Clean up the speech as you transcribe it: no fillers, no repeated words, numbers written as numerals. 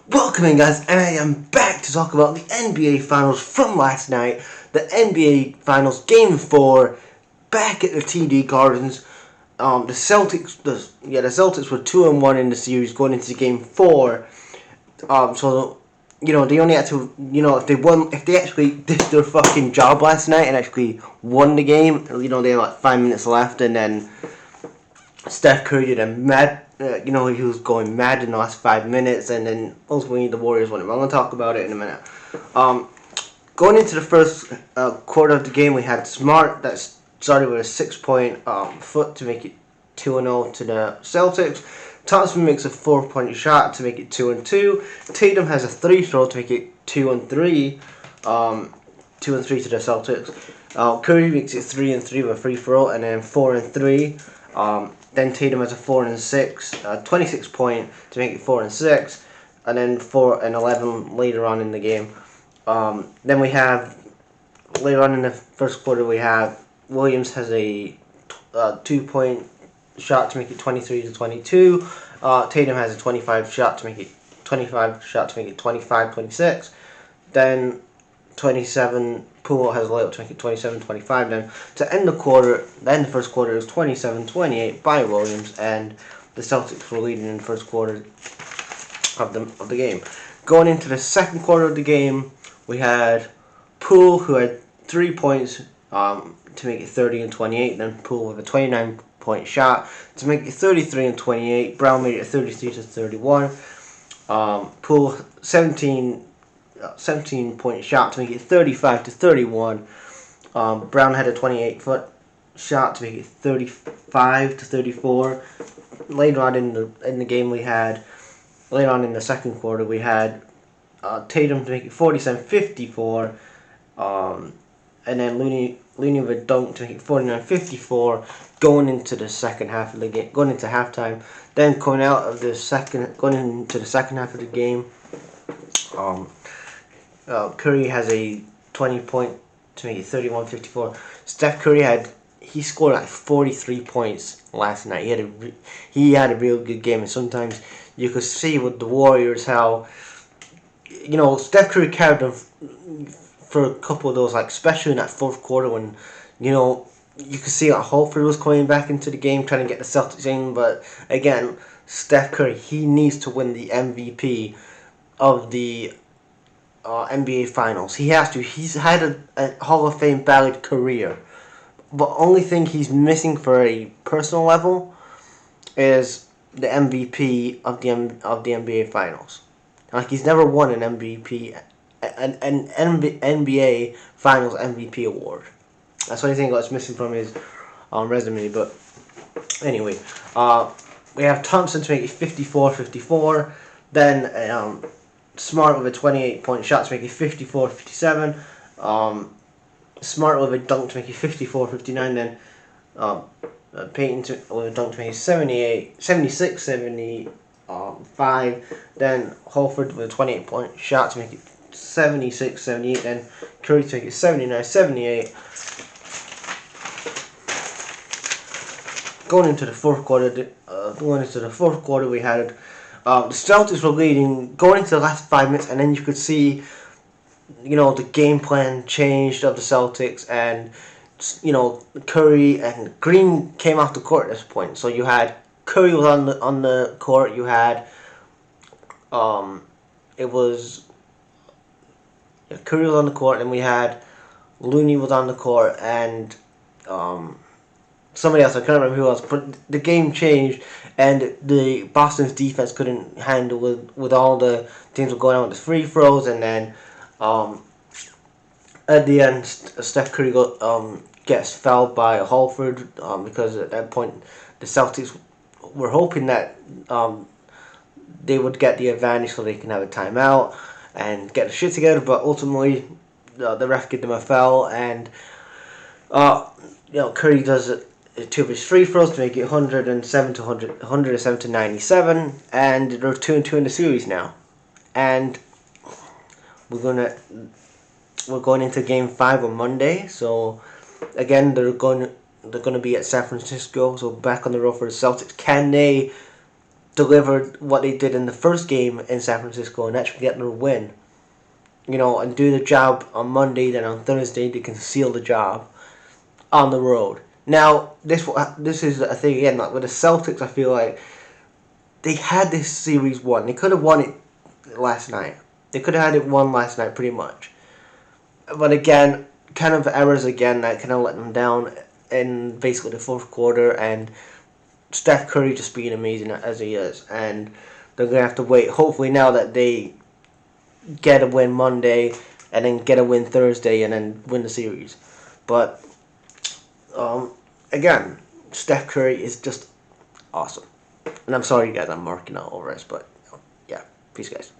Welcome in, guys, and I am back to talk about the NBA Finals from last night. The NBA Finals Game 4, back at the TD Gardens. The Celtics were 2-1 in the series going into Game 4. They only had to, if they actually did their fucking job last night and actually won the game, they had like 5 minutes left, and then Steph Curry did a mad, he was going mad in the last 5 minutes, and then ultimately the Warriors won it. I'm going to talk about it in a minute. Going into the first quarter of the game, we had Smart that started with a 6-point foot to make it 2-0 to the Celtics. Thompson makes a 4-point shot to make it 2-2. Tatum has a 3-throw to make it 2-3. 2-3 to the Celtics. Curry makes it 3-3 with a free throw, and then 4-3. Then Tatum has a 4-6, 26-point to make it 4-6, and then 4-11 later on in the game. Then we have later on in the first quarter we have Williams has a 2-point shot to make it 23-22. Tatum has a 25 shot to make it 25-26. Then 27. Poole has a layup to make it 27-25. Then to end the first quarter is 27-28 by Williams, and the Celtics were leading in the first quarter of the game. Going into the second quarter of the game, we had Poole, who had 3 points to make it 30-28. Then Poole with a 29-point shot to make it 33-28. Brown made it 33-31. Poole 17-point shot to make it 35-31. Brown had a 28-foot shot to make it 35-34. Later on in the game, later on in the second quarter, we had Tatum to make it 47-54. And then Looney with a dunk to make it 49-54. Going into the second half of the game, going into halftime. Then going into the second half of the game. Curry has a 20-point to make it 31-54. Steph Curry scored like 43 points last night. He had a real good game, and sometimes you could see with the Warriors how Steph Curry carried them for a couple of those, like especially in that fourth quarter when you could see that Horford was coming back into the game trying to get the Celtics in. But again, Steph Curry, he needs to win the MVP of the NBA Finals. He has to. He's had a Hall of Fame valid career. But only thing he's missing for a personal level is the MVP of the NBA Finals. Like, he's never won an MVP, an NBA Finals MVP award. That's the only thing that's missing from his resume. But anyway, we have Thompson to make it 54-54. Then Smart with a 28-point shot to make it 54-57. Smart with a dunk to make it 54-59. Then Payton with a dunk to make it 76-75. Then Horford with a 28-point shot to make it 76-78. Then Curry to make it 79-78. Going into the fourth quarter, we had the Celtics were leading going into the last 5 minutes, and then you could see, the game plan changed of the Celtics, and Curry and Green came off the court at this point. So you had Curry was on the court. You had Curry was on the court, and we had Looney was on the court, and somebody else, I can't remember who else, but the game changed, and the Boston's defense couldn't handle with all the things were going on with the free throws, and then at the end, Steph Curry gets fouled by Horford because at that point the Celtics were hoping that they would get the advantage so they can have a timeout and get the shit together, but ultimately the ref gave them a foul, and Curry does it. 2 of his free throws to make it 107-97, and they're 2-2 in the series now. And we're going into Game 5 on Monday. So again, they're going to be at San Francisco. So back on the road for the Celtics. Can they deliver what they did in the first game in San Francisco and actually get their win, and do the job on Monday, then on Thursday they can seal the job on the road. Now, this is a thing again, like with the Celtics, I feel like they had this series won. They could have won it last night. They could have had it won last night pretty much. But again, kind of errors again that kind of let them down in basically the fourth quarter, and Steph Curry just being amazing as he is. And they're going to have to wait, hopefully now that they get a win Monday and then get a win Thursday and then win the series. But again, Steph Curry is just awesome. And I'm sorry, guys, I'm marking out over this, but yeah, peace, guys.